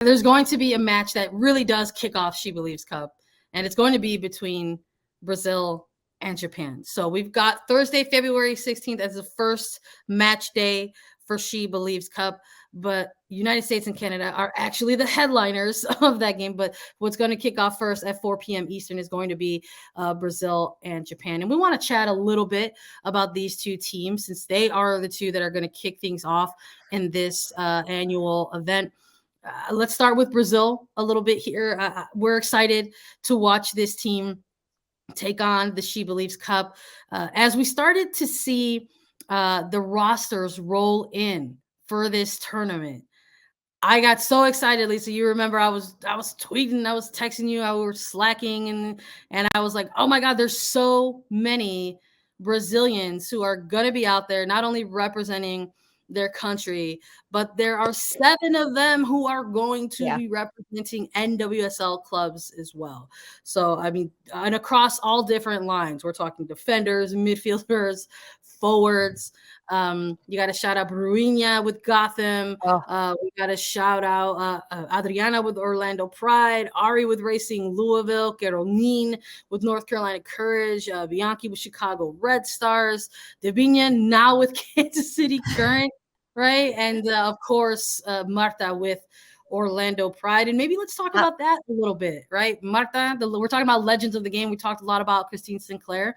there's going to be a match that really does kick off SheBelieve's Cup, and it's going to be between Brazil and Japan. So we've got Thursday, February 16th as the first match day for SheBelieve's Cup, but United States and Canada are actually the headliners of that game. But what's going to kick off first at 4 p.m. Eastern is going to be Brazil and Japan. And we want to chat a little bit about these two teams since they are the two that are going to kick things off in this annual event. Let's start with Brazil a little bit here. We're excited to watch this team take on the SheBelieve's Cup. As we started to see the rosters roll in for this tournament, I got so excited, Lisa. You remember I was tweeting, I was texting you, I was slacking, and I was like, oh my God, there's so many Brazilians who are gonna be out there, not only representing their country, but there are 7 of them who are going to be representing NWSL clubs as well. So, I mean, and across all different lines, we're talking defenders, midfielders, forwards. You got to shout out Bruinha with Gotham. We got to shout out Adriana with Orlando Pride, Ari with Racing Louisville, Caroline with North Carolina Courage, Bianchi with Chicago Red Stars, Devinha now with Kansas City Current, right? And of course, Marta with Orlando Pride. And maybe let's talk about that a little bit, right? Marta, we're talking about legends of the game. We talked a lot about Christine Sinclair.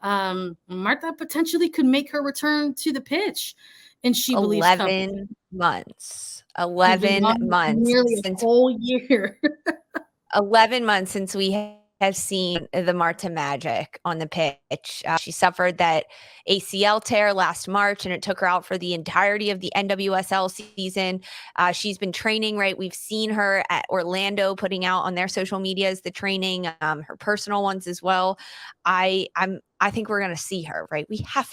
Marta potentially could make her return to the pitch in SheBelieve's Cup. 11 months. 11 months. Nearly a whole year. 11 months since we have seen the Marta magic on the pitch. She suffered that ACL tear last March, and it took her out for the entirety of the NWSL season. She's been training, right? We've seen her at Orlando putting out on their social medias the training, her personal ones as well. I think we're going to see her, right? We have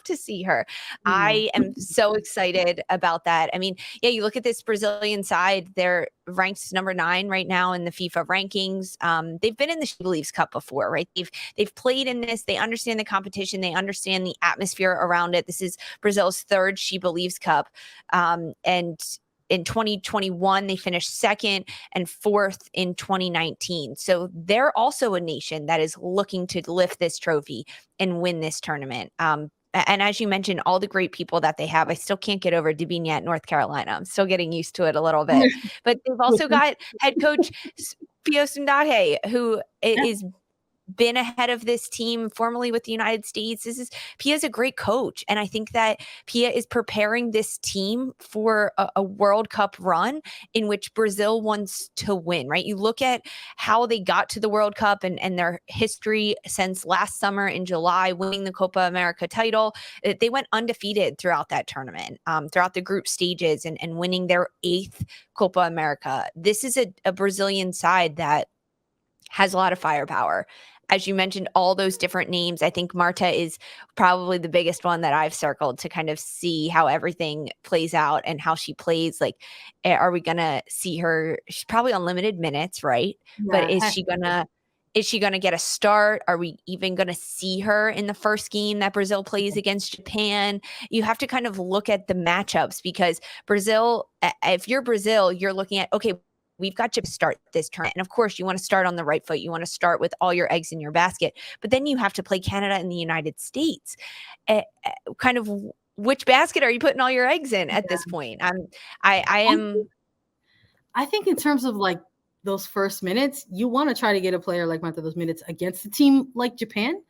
to see her. I am so excited about that. I mean, yeah, you look at this Brazilian side, they're ranked number 9 right now in the FIFA rankings. They've been in the SheBelieve's Cup before, right? They've played in this. They understand the competition. They understand the atmosphere around it. This is Brazil's 3rd SheBelieve's Cup. And in 2021, they finished 2nd and 4th in 2019. So they're also a nation that is looking to lift this trophy and win this tournament. And as you mentioned, all the great people that they have, I still can't get over Devinha at North Carolina. I'm still getting used to it a little bit. But they've also got head coach Pio Sundahe, who is been ahead of this team formerly with the United States. Pia's a great coach. And I think that Pia is preparing this team for a World Cup run in which Brazil wants to win, right? You look at how they got to the World Cup and their history since last summer in July, winning the Copa America title. They went undefeated throughout that tournament, throughout the group stages and winning their 8th Copa America. This is a Brazilian side that has a lot of firepower. As you mentioned, all those different names, I think Marta is probably the biggest one that I've circled to kind of see how everything plays out and how she plays. Like, are we going to see her? She's probably on limited minutes, right? Yeah, but is she going to get a start? Are we even going to see her in the first game that Brazil plays against Japan? You have to kind of look at the matchups because Brazil, if you're Brazil, you're looking at, okay, we've got to start this tournament. And of course, you want to start on the right foot. You want to start with all your eggs in your basket. But then you have to play Canada and the United States. Kind of which basket are you putting all your eggs in at this point? I think in terms of like those first minutes, you want to try to get a player like Marta those minutes against a team like Japan.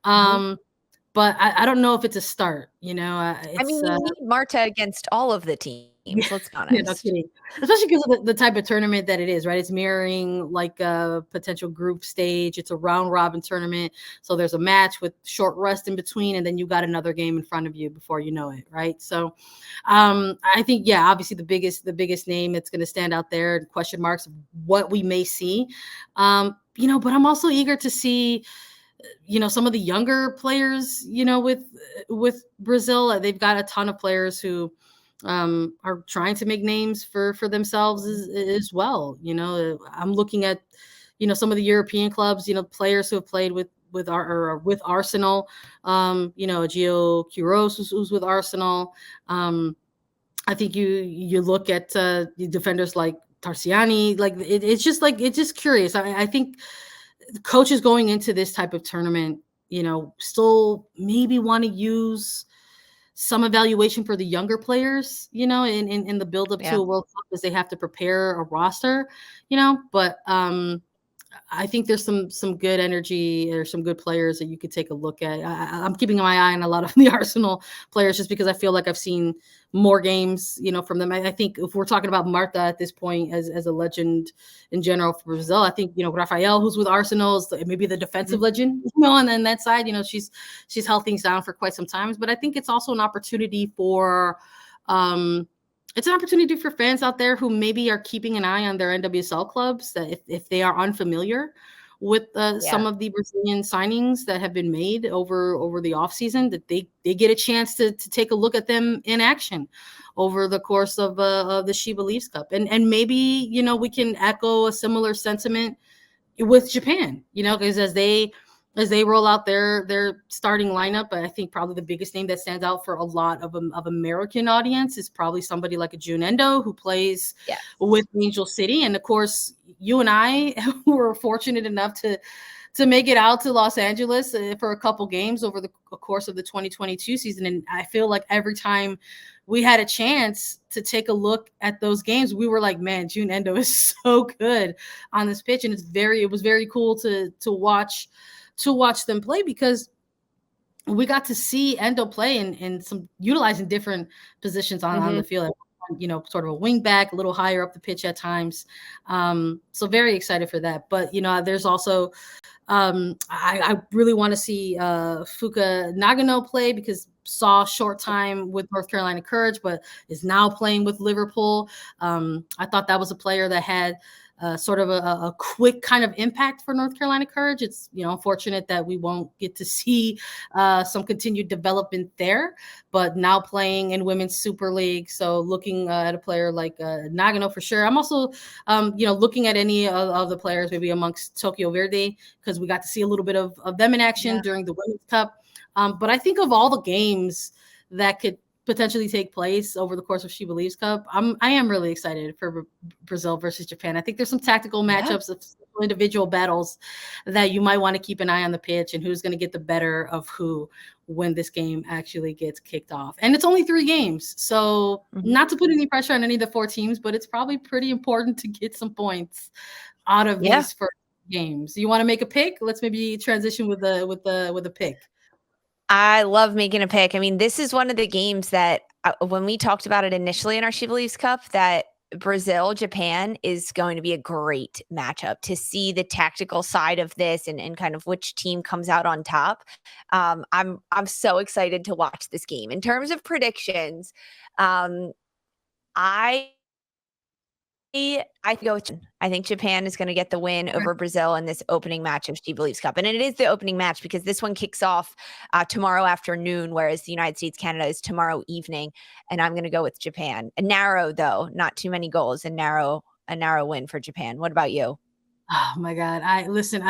But I don't know if it's a start, you know. You need Marta against all of the teams. Let's be honest. Yeah, no kidding. Especially because of the type of tournament that it is, right? It's mirroring like a potential group stage. It's a round robin tournament. So there's a match with short rest in between, and then you got another game in front of you before you know it, right? So I think, yeah, obviously the biggest name that's going to stand out there and question marks of what we may see. You know, but I'm also eager to see, you know, some of the younger players, you know, with Brazil. They've got a ton of players who are trying to make names for themselves as well. You know, I'm looking at, you know, some of the European clubs, you know, players who have played with Arsenal, you know, Gio Quiroz who's with Arsenal. I think you look at defenders like Tarsiani. Like it's just like it's just curious. I think the coaches going into this type of tournament, still maybe want to use some evaluation for the younger players, in the build up to Yeah. a World Cup as they have to prepare a roster, but I think there's some good energy or some good players that you could take a look at. I'm keeping my eye on a lot of the Arsenal players just because I feel like I've seen more games, from them. I think if we're talking about Marta at this point as a legend in general for Brazil, I think, Rafael, who's with Arsenal, is maybe the defensive legend, and then that side, she's held things down for quite some time. But I think it's also an opportunity for fans out there who maybe are keeping an eye on their NWSL clubs, that if they are unfamiliar with some of the Brazilian signings that have been made over the offseason, that they get a chance to take a look at them in action over the course of the SheBelieve's Cup. And maybe, we can echo a similar sentiment with Japan, because as they roll out their starting lineup, I think probably the biggest name that stands out for a lot of American audience is probably somebody like a June Endo, who plays with Angel City. And of course, you and I were fortunate enough to make it out to Los Angeles for a couple games over the course of the 2022 season. And I feel like every time we had a chance to take a look at those games, we were like, man, June Endo is so good on this pitch. And it was very cool to watch them play, because we got to see Endo play in some utilizing different positions on the field, sort of a wing back, a little higher up the pitch at times. So very excited for that. But, there's also, I really want to see Fuka Nagano play, because saw short time with North Carolina Courage, but is now playing with Liverpool. I thought that was a player that had sort of a quick kind of impact for North Carolina Courage. It's, unfortunate that we won't get to see some continued development there, but now playing in Women's Super League. So looking at a player like Nagano for sure. I'm also, looking at any of the players maybe amongst Tokyo Verde, because we got to see a little bit of them in action during the Women's Cup. But I think of all the games that could potentially take place over the course of SheBelieve's Cup, I am really excited for Brazil versus Japan. I think there's some tactical matchups of individual battles that you might want to keep an eye on the pitch, and who's going to get the better of who when this game actually gets kicked off. And it's only 3 games, so not to put any pressure on any of the 4 teams, but it's probably pretty important to get some points out of these first games. You want to make a pick? Let's maybe transition with a pick. I love making a pick. I mean, this is one of the games that when we talked about it initially in our SheBelieve's Cup, that Brazil, Japan is going to be a great matchup to see the tactical side of this and kind of which team comes out on top. I'm so excited to watch this game. In terms of predictions, I think Japan is going to get the win over Brazil in this opening match of SheBelieve's Cup. And it is the opening match because this one kicks off tomorrow afternoon, whereas the United States, Canada is tomorrow evening. And I'm going to go with Japan. A narrow, though, not too many goals, a narrow win for Japan. What about you? Oh my God. I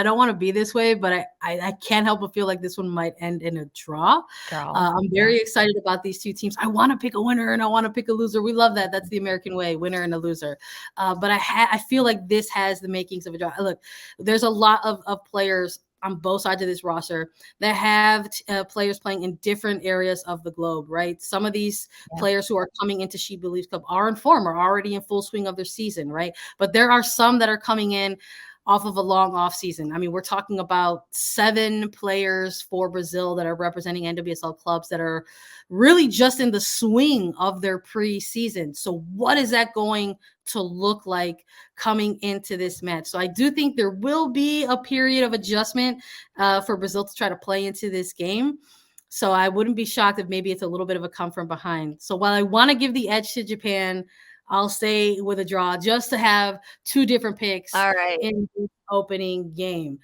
don't want to be this way, but I can't help but feel like this one might end in a draw. I'm very excited about these 2 teams. I want to pick a winner and I want to pick a loser. We love that. That's the American way, winner and a loser. But I feel like this has the makings of a draw. Look, there's a lot of players on both sides of this roster that have players playing in different areas of the globe, right? Some of these players who are coming into SheBelieve's Cup are in form, are already in full swing of their season, right? But there are some that are coming in off of a long off season. I mean, we're talking about 7 players for Brazil that are representing NWSL clubs that are really just in the swing of their preseason. So what is that going to look like coming into this match? So I do think there will be a period of adjustment for Brazil to try to play into this game. So I wouldn't be shocked if maybe it's a little bit of a come from behind. So while I want to give the edge to Japan, I'll stay with a draw just to have 2 different picks in the opening game.